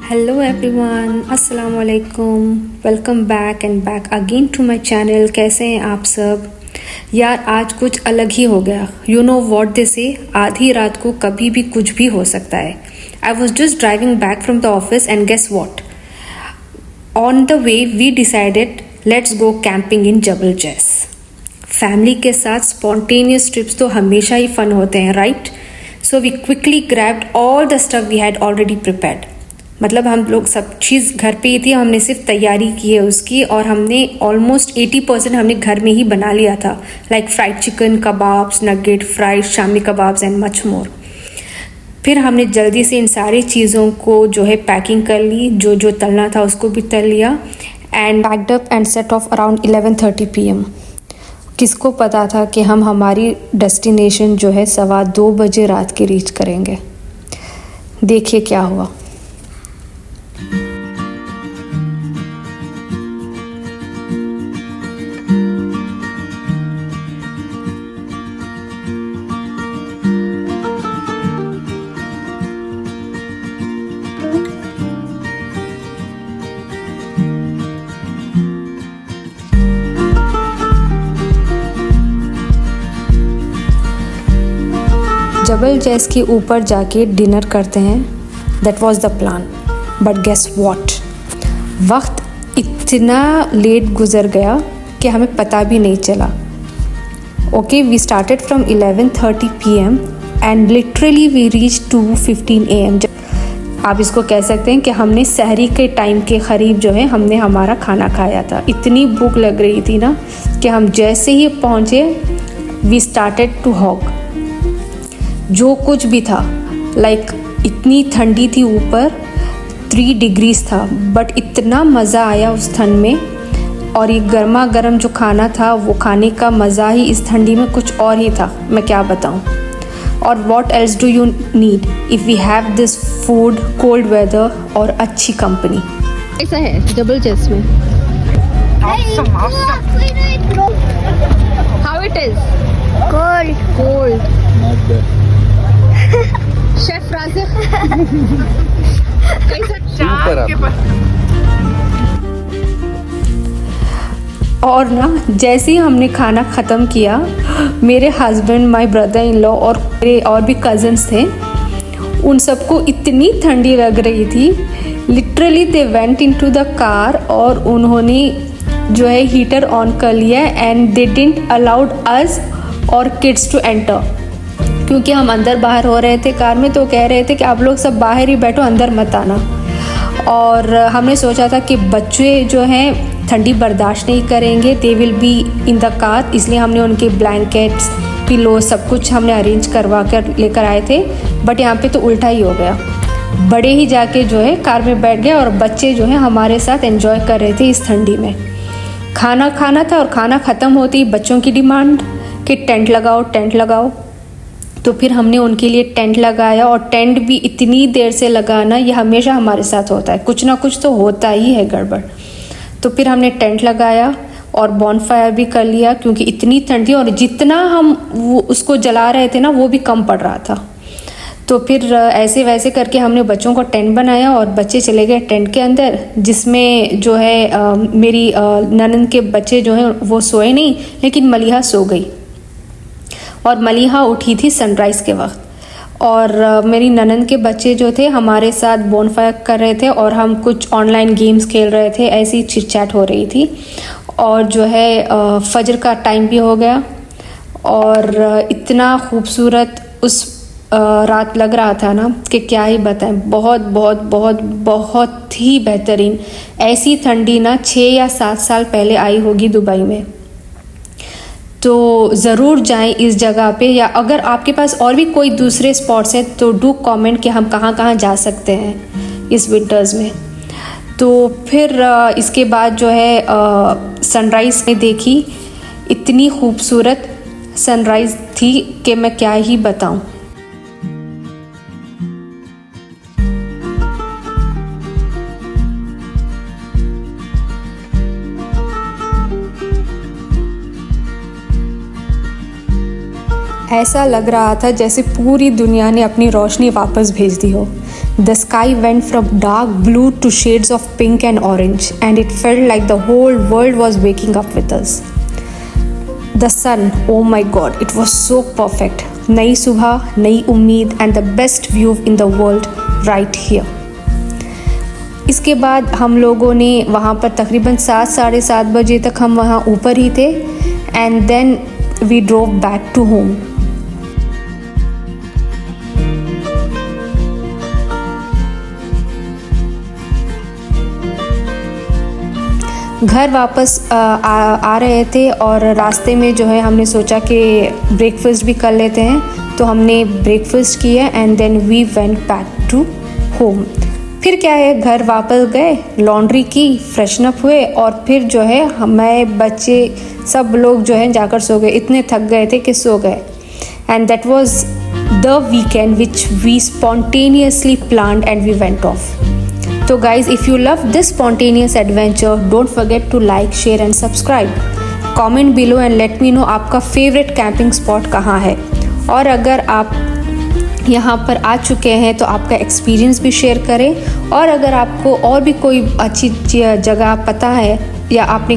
Hello everyone, अस्सलाम वालेकुम, welcome back and back again to my channel. कैसे हैं आप सब? यार आज कुछ अलग ही हो गया। यू नो वॉट दे से, आधी रात को कभी भी कुछ भी हो सकता है। I was just driving back from the office and guess what, on the way we decided let's go camping in Jebel Jais. Family के साथ स्पॉन्टेनियस ट्रिप्स तो हमेशा ही फन होते हैं, right? So we quickly grabbed all the stuff we had already prepared. मतलब हम लोग सब चीज़ घर पे ही थी, हमने सिर्फ तैयारी की है उसकी, और हमने ऑलमोस्ट 80% हमने घर में ही बना लिया था, like fried chicken, kebabs, nugget, fried Shami kebabs and much more. फिर हमने जल्दी से इन सारी चीज़ों को जो है पैकिंग कर ली, जो जो तलना था उसको भी तल लिया and packed up and set of around 11:30 PM। किसको पता था कि हम हमारी डेस्टिनेशन जो है 2:15 बजे रात के रीच करेंगे। देखिए क्या हुआ। जबल जैस के ऊपर जाके डिनर करते हैं, that was the plan. But guess what, वक्त इतना लेट गुजर गया कि हमें पता भी नहीं चला। Okay, we started from 11:30 PM and literally we reach 2:15 AM। आप इसको कह सकते हैं कि हमने सहरी के टाइम के करीब जो है हमने हमारा खाना खाया था। इतनी भूख लग रही थी ना कि हम जैसे ही पहुँचे वी स्टार्टेड टू हॉक। जो कुछ भी था, लाइक इतनी ठंडी थी, ऊपर 3 डिग्रीज था, बट इतना मज़ा आया उस ठंड में। और ये गर्मा गर्म जो खाना था वो खाने का मज़ा ही इस ठंडी में कुछ और ही था, मैं क्या बताऊँ। और what else do you need if we have this food, cold weather और अच्छी कंपनी। ऐसा है जबल जैस में। How it is? Cold. Chef Razik और ना, जैसे ही हमने खाना ख़त्म किया, मेरे husband, my brother in law और मेरे और भी कज़न्स थे, उन सबको इतनी ठंडी लग रही थी। Literally they went into the car और उन्होंने जो है हीटर ऑन कर लिया and they didn't allowed us और किड्स टू एंटर। क्योंकि हम अंदर बाहर हो रहे थे कार में, तो कह रहे थे कि आप लोग सब बाहर ही बैठो, अंदर मत आना। और हमने सोचा था कि बच्चे जो हैं ठंडी बर्दाश्त नहीं करेंगे, they will be in the car, इसलिए हमने उनके ब्लैंकेट्स, पिलो सब कुछ हमने अरेंज करवा कर लेकर आए थे। बट यहाँ पे तो उल्टा ही हो गया, बड़े ही जाके जो है कार में बैठ गए और बच्चे जो है हमारे साथ एंजॉय कर रहे थे इस ठंडी में। खाना खाना था और खाना ख़त्म होती बच्चों की डिमांड कि टेंट लगाओ, टेंट लगाओ। तो फिर हमने उनके लिए टेंट लगाया, और टेंट भी इतनी देर से लगाना, ये हमेशा हमारे साथ होता है, कुछ ना कुछ तो होता ही है गड़बड़। तो फिर हमने टेंट लगाया और बॉनफायर भी कर लिया, क्योंकि इतनी ठंड थी और जितना हम वो उसको जला रहे थे ना वो भी कम पड़ रहा था। तो फिर ऐसे वैसे करके हमने बच्चों को टेंट बनाया और बच्चे चले गए टेंट के अंदर, जिसमें जो है मेरी ननद के बच्चे जो हैं वो सोए नहीं, लेकिन मलिहा सो गई। और मलिहा उठी थी सनराइज़ के वक्त, और मेरी ननद के बच्चे जो थे हमारे साथ बोनफायर कर रहे थे और हम कुछ ऑनलाइन गेम्स खेल रहे थे, ऐसी चिट चैट हो रही थी। और जो है फजर का टाइम भी हो गया, और इतना खूबसूरत उस रात लग रहा था ना कि क्या ही बताएं। बहुत बहुत बहुत बहुत ही बेहतरीन। ऐसी ठंडी ना 6 या 7 साल पहले आई होगी दुबई में। तो ज़रूर जाएं इस जगह पे, या अगर आपके पास और भी कोई दूसरे स्पॉट्स हैं तो डू कमेंट कि हम कहाँ कहाँ जा सकते हैं इस विंटर्स में। तो फिर इसके बाद जो है सनराइज़ में देखी, इतनी खूबसूरत सनराइज़ थी कि मैं क्या ही बताऊं। ऐसा लग रहा था जैसे पूरी दुनिया ने अपनी रोशनी वापस भेज दी हो। The sky went from dark blue to shades of pink and orange, and it felt like the whole world was waking up with us. The sun, oh my god, it was so perfect. नई सुबह, नई उम्मीद and the best view in the world right here. इसके बाद हम लोगों ने वहाँ पर तकरीबन 7 साढ़े 7 बजे तक हम वहाँ ऊपर ही थे, and then we drove back to home. घर वापस आ रहे थे और रास्ते में जो है हमने सोचा कि ब्रेकफास्ट भी कर लेते हैं, तो हमने ब्रेकफास्ट किया and then we went back to home. फिर क्या है, घर वापस गए, लॉन्ड्री की, फ्रेशन अप हुए और फिर जो है हमें बच्चे सब लोग जो है जाकर सो गए. इतने थक गए थे कि सो गए. And that was the weekend which we spontaneously planned and we went off. So guys, if you love this spontaneous adventure, don't forget to like, share and subscribe. Comment below and let me know आपका favorite camping spot कहाँ है. और अगर आप यहाँ पर आ चुके हैं तो आपका एक्सपीरियंस भी शेयर करें. और अगर आपको और भी कोई अच्छी जगह पता है या आपने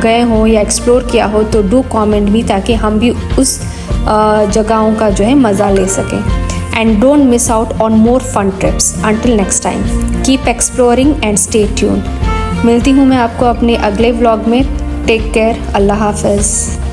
गए हो या एक्सप्लोर किया हो तो डू कमेंट भी, ताकि हम भी उस जगहों का जो है मज़ा ले सकें. And don't miss out on more fun trips. Until next time, keep exploring and stay tuned. मिलती हूँ मैं आपको अपने अगले व्लॉग में. Take care. अल्लाह हाफ़िज़.